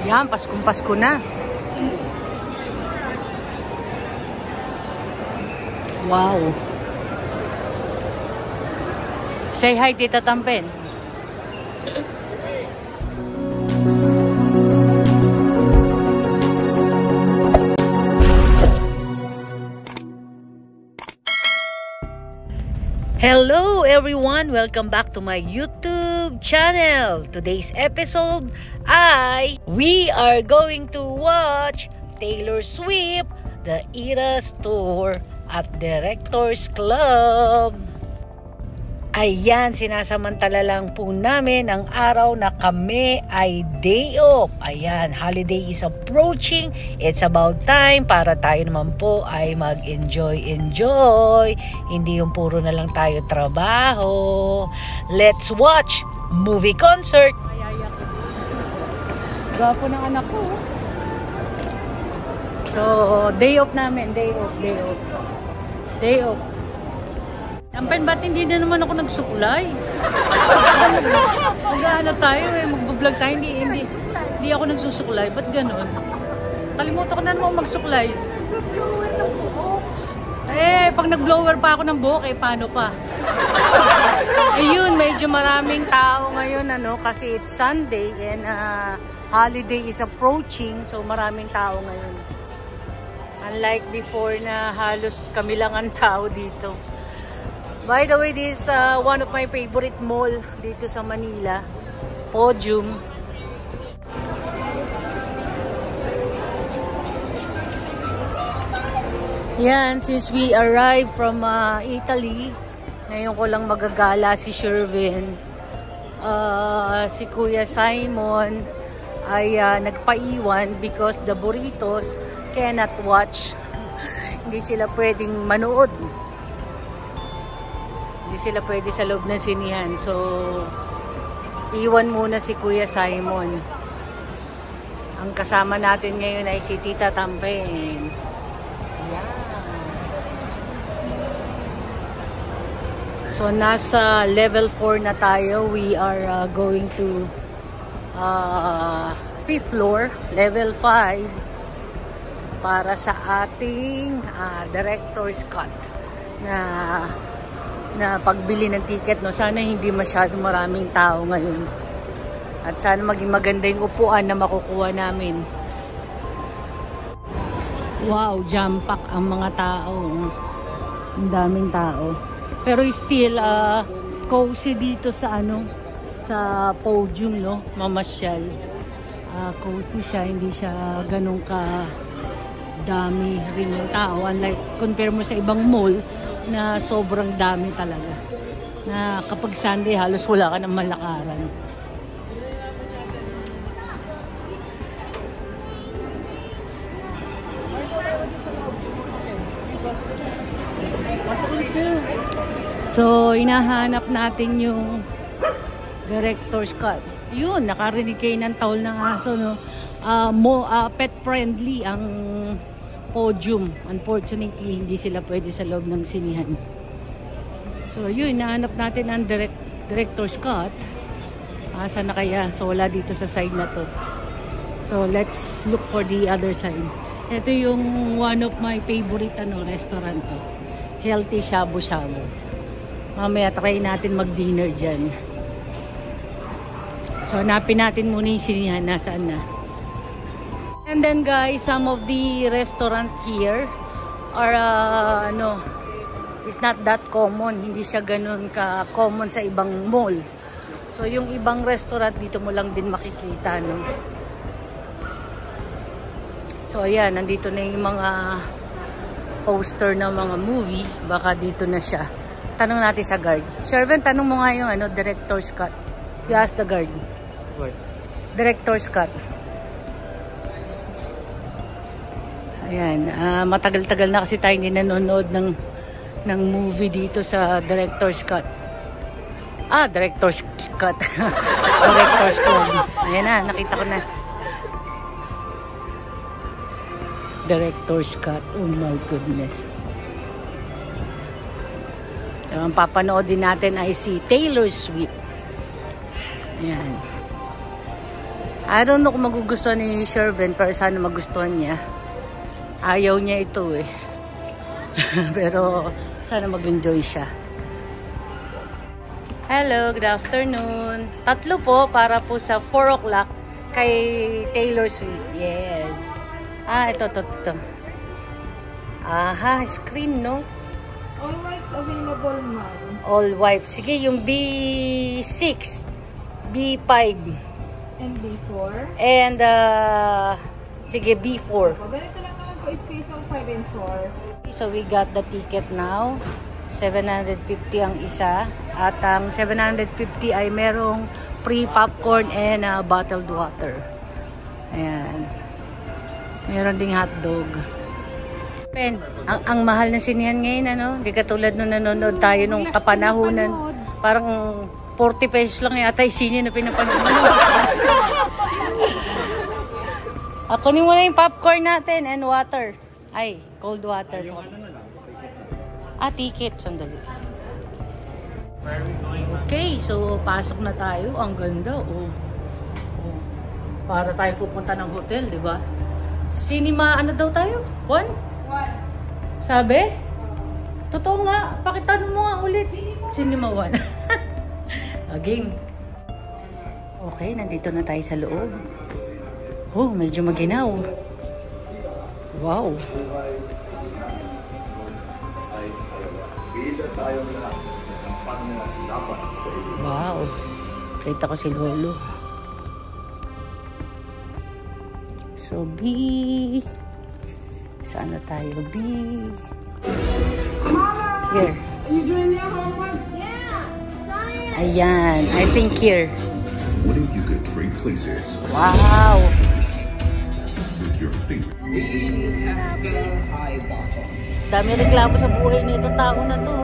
Yan, Paskong-Pasko na. Wow. Say hi, Tita Tampen. Hello everyone! Welcome back to my YouTube channel. Today's episode we are going to watch Taylor Swift, The Eras Tour at Directors Club. Ayan, sinasamantala lang po namin ang araw na kami ay day off. Ayan, holiday is approaching. It's about time para tayo naman po ay mag-enjoy. Hindi yung puro na lang tayo trabaho. Let's watch movie concert. Gwapo ng anak ko. So, day off namin. Day off. Tampen, ba't hindi na naman ako nagsukulay? Mag-ano tayo magbablog tayo. Hindi ako nagsusukulay. Ba't ganun? Kalimutan ko na naman magsukulay. Pag nag-blower pa ako ng buhok, paano pa? Ayun, medyo maraming tao ngayon, kasi it's Sunday and holiday is approaching. So, maraming tao ngayon. Unlike before na halos kami lang ang tao dito. By the way, this is one of my favorite mall dito sa Manila, Podium. Yan, since we arrived from Italy, ngayon ko lang magagala si Shervin. Si Kuya Simon ay nagpaiwan because the burritos cannot watch. Hindi sila pwedeng manood. Hindi sila pwede sa loob ng sinihan. So, iwan muna si Kuya Simon. Ang kasama natin ngayon ay si Tita Tampen. Yeah. So, nasa level 4 na tayo. We are going to 5th floor, level 5 para sa ating director's cut na pagbili ng ticket, Sana hindi masyado maraming tao ngayon. At sana maging maganda yung upuan na makukuha namin. Wow, jam pack ang mga tao. Ang daming tao. Pero still cozy dito sa sa Podium, mamasyal. Cozy siya, hindi siya ganun ka dami rin yung tao. Unlike compare mo sa ibang mall na sobrang dami talaga. Na kapag Sunday, halos wala ka ng malakaran. So, inahanap natin yung director's cut. Yun, nakarinig kayo ng taol ng aso, pet friendly ang Podium. Unfortunately, hindi sila pwede sa loob ng sinihan. So, yun, nahanap natin ang director's cut. Asa na kaya? So, wala dito sa side na to. So, let's look for the other side. Ito yung one of my favorite restaurant to. Healthy shabu-shabu. Mamaya try natin mag-dinner dyan. So, hanapin natin muna yung sinihan. Nasaan na? And then guys, some of the restaurant here are is not that common. Hindi siya ganun ka-common sa ibang mall. So yung ibang restaurant dito mo lang din makikita, So ayan, nandito na yung mga poster ng mga movie. Baka dito na siya. Tanong natin sa guard. Shervin, tanong mo nga yung director's cut. You ask the guard. What? Director's cut. Ayan, matagal-tagal na kasi tayo hindi nanonood ng movie dito sa director's cut. Director's cut. Director's club. Ayan na, nakita ko na. Director's cut. Oh my goodness. So, ang papanood din natin ay si Taylor Swift. Ayan. I don't know kung magugustuhan ni Shervin, pero sana magustuhan niya. Ayaw niya ito eh. Pero sana mag-enjoy siya. Hello, good afternoon. 3 po para po sa 4 o'clock kay Taylor Swift. Yes. Ito. Aha, screen, no? All whites available, ma'am. All white. Sige, yung B6, B5. And B4. And, sige, B4. Ganito lang naman po, space ng 5 and 4. So, we got the ticket now. 750 ang isa. At ang 750 ay merong free popcorn and bottled water. Ayan. Meron ding hotdog. Ang mahal na sinihan ngayon, ano? Hindi katulad nung nanonood tayo nung kapanahunan. Parang 40 pesos lang yata yung sine na pinapanood. Kunin mo na yung popcorn natin and water. Ay, cold water. Ticket. Sandali. Okay, so pasok na tayo. Ang ganda, oh. Para tayo pupunta ng hotel, di ba? Cinema, ano daw tayo? 1? Sabi? Totoo nga. Pakitanong mo nga ulit. Cinema 1. Game. Okay, nandito na tayo sa loob. Oh, medyo maginaw. Wow. Wow. Kita ko si Lolo. So, B. Saan na tayo? B. Here. Are you doing your homework? Yeah. Science. Ayan. I think here. What if you could trade places Wow. with your favorite? Dami reklamo sa buhay na itong tao na to.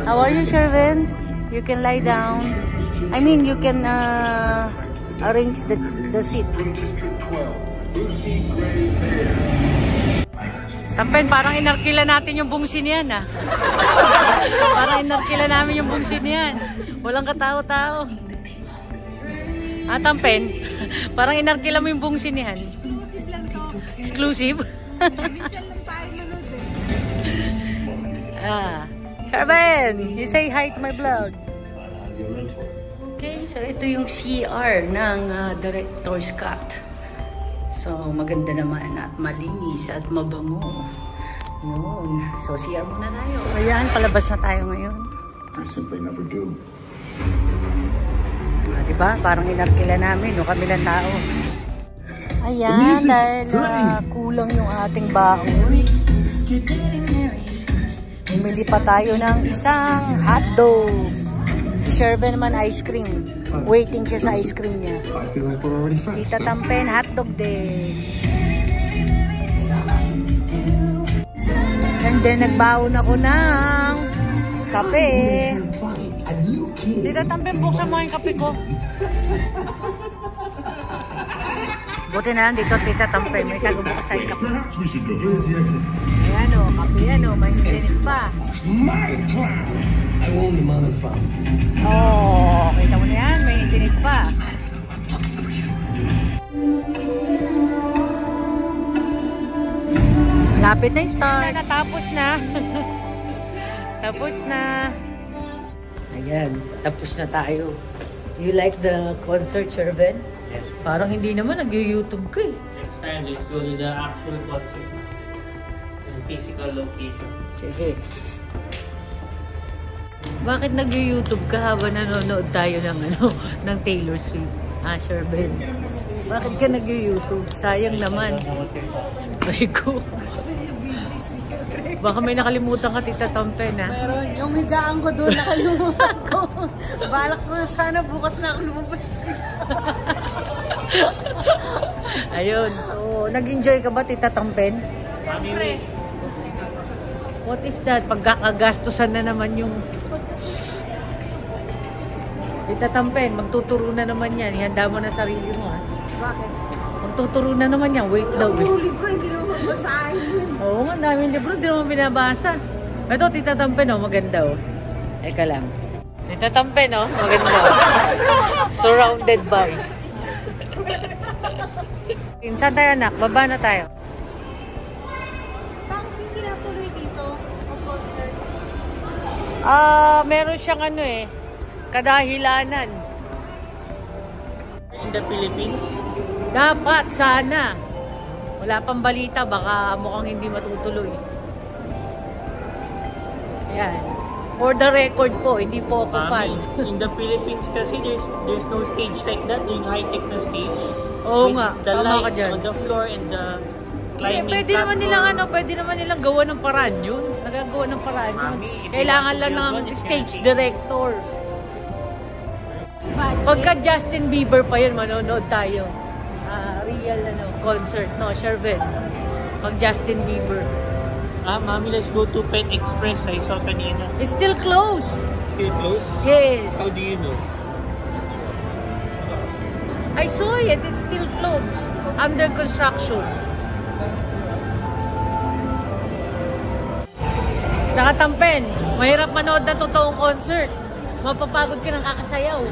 How are you, Shervin? You can lie down. I mean, you can arrange the seat. Tampen, parang inarkila natin yung bungsin yan, ah. Parang inarkila namin yung bungsin yan. Walang katao-tao. Tampen, parang inarkila mo yung bungsin yan. Exclusive? Shervin, you say hi to my vlog. Okay, so ito yung CR ng Director's Cut. So, maganda naman at malinis at mabango. Yun. So, CR muna tayo. So, ayan, palabas na tayo ngayon. I simply never do. Diba? Parang inarkila namin, no? Kamilang tao. Ayan, dahil kulang yung ating baon. Bumili pa tayo ng isang hotdog. Shervin naman ice cream. Waiting siya sa ice cream niya. I feel like we're already friends. Tita Tampen, hotdog din. And then, nagbaon ako ng kape. Tita Tampen, buksan mo yung kape ko. Buti na lang dito, Tita Tampen. May tagubukas sa kape. Ayan o, kape yan o. May init pa. I own the mother farm. Oh, kita mo na yan. May init pa. Lapit na yung start. Natapos na. Tapos na. Ayan, tapos na tayo. You like the concert, Shervin? Yes. Parang hindi naman nag-YouTube ka eh. Next time, let's go to the actual concert. The physical location. Sige. Bakit nag-YouTube ka habang nanonood tayo ng ng Taylor Swift? Shervin. Bakit ka nag-YouTube? Sayang naman. Ay ko. Baka may nakalimutan ka, Tita Tampen, ha? Meron. Yung higaan ko doon, nakalimutan ko. Balak ko na sana bukas na ako lumabas. Ayun. So, nag-enjoy ka ba, Tita Tampen? Siyempre. What is that? Pagkakagastusan na naman yung... Tita Tampen, magtuturo na naman yan. Ihanda mo na sarili mo, ha? Bakit? Magtuturo na naman yan. Wait daw, eh. Yung libro, hindi naman mabasahin. Oo nga, daming libro. Hindi naman binabasa. Ito, Tita Tampen, oh. Maganda, oh. Eka lang. Tita Tampen, oh. Maganda, oh. Surrounded by. Saan tayo, anak? Baba na tayo. Bakit hindi natuloy dito ang concert? Meron siyang ano eh, kadahilanan. In the Philippines? Dapat, sana. Wala pang balita, baka mukhang hindi matutuloy. Yan. For the record po, hindi po ako fan. In the Philippines kasi there's no stage like that, yung high-tech na stage. Oo with nga, the tama ka lights dyan. on the floor and the climbing Pwede naman nilang pwede naman nilang gawa ng paraan yun. Nagagawa ng paraan yun. Mami, Kailangan lang ng stage director. Pagka Justin Bieber pa yun, manonood tayo. Real concert, no, Shervin. Pag Justin Bieber. Mami, let's go to Pet Express. I saw kanina. It's still closed. Still closed? Yes. How do you know? I saw it. It's still closed. Under construction. Sa Katampen, mahirap manood ng totoong concert. Mapapagod ka ng kakasayaw.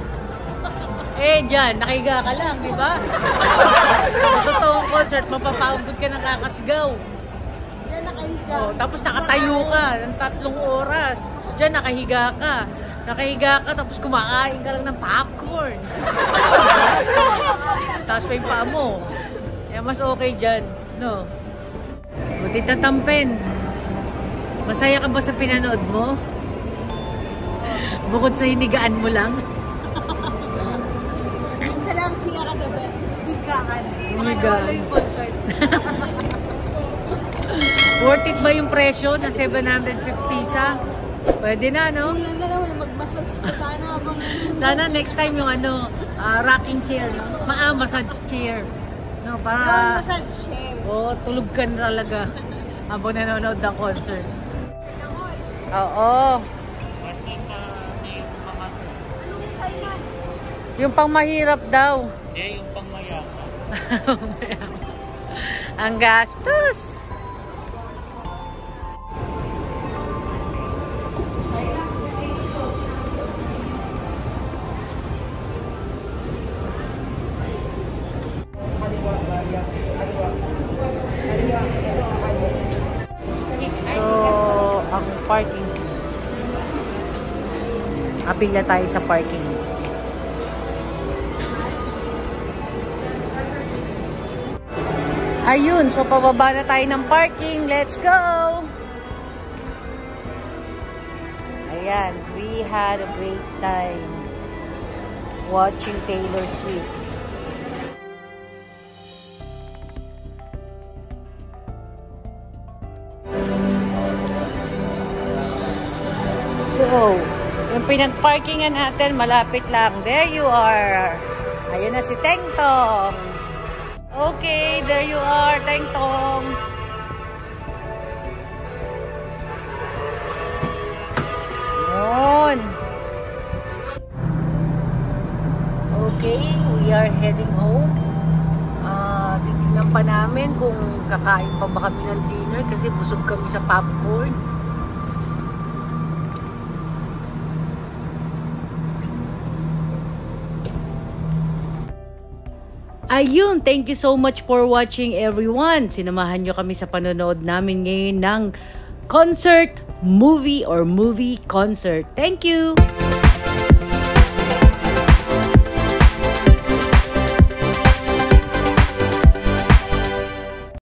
Dyan, nakiga ka lang, di ba? Sa totoong concert, mapapagod ka ng kakasigaw. Diyan nakahiga. Tapos nakatayo ka ng 3 oras. Diyan, nakahiga ka. Nakahiga ka, tapos kumakain ka lang ng popcorn. Tapos pa yung paa mo. Mas okay dyan, no? Buti Tatampen. Masaya ka ba sa pinanood mo? Bukod sa hinigaan mo lang? Yun na lang pinaka-the best. Higaan. Higaan. Wala yung concert. Worth it ba yung presyo na 750 sa? Pwede na, no? Kulang na naman mag-massage pa sana habang... Sana next time yung rocking chair, no? Massage chair. No, Yung para... massage chair. tulog ka na talaga habang nanonood ng concert. Oo. Yung pang mahirap daw. Hindi, yung pang mayaman. Ang gastos. So, ang parking. Apila tayo sa parking. Ayun, so pababa na tayo ng parking. Let's go! Ayan, we had a great time watching Taylor Swift. So, yung pinag-parkingan natin, malapit lang. There you are. Ayun na si Teng Tong. Okay, there you are, Teng Tong. Yun. Okay, we are heading home. Titignan pa namin kung kakain pa ba kami ng dinner kasi busog kami sa popcorn. Ayun, thank you so much for watching everyone. Sinamahan nyo kami sa panonood namin ngayon ng concert, movie, or movie concert. Thank you!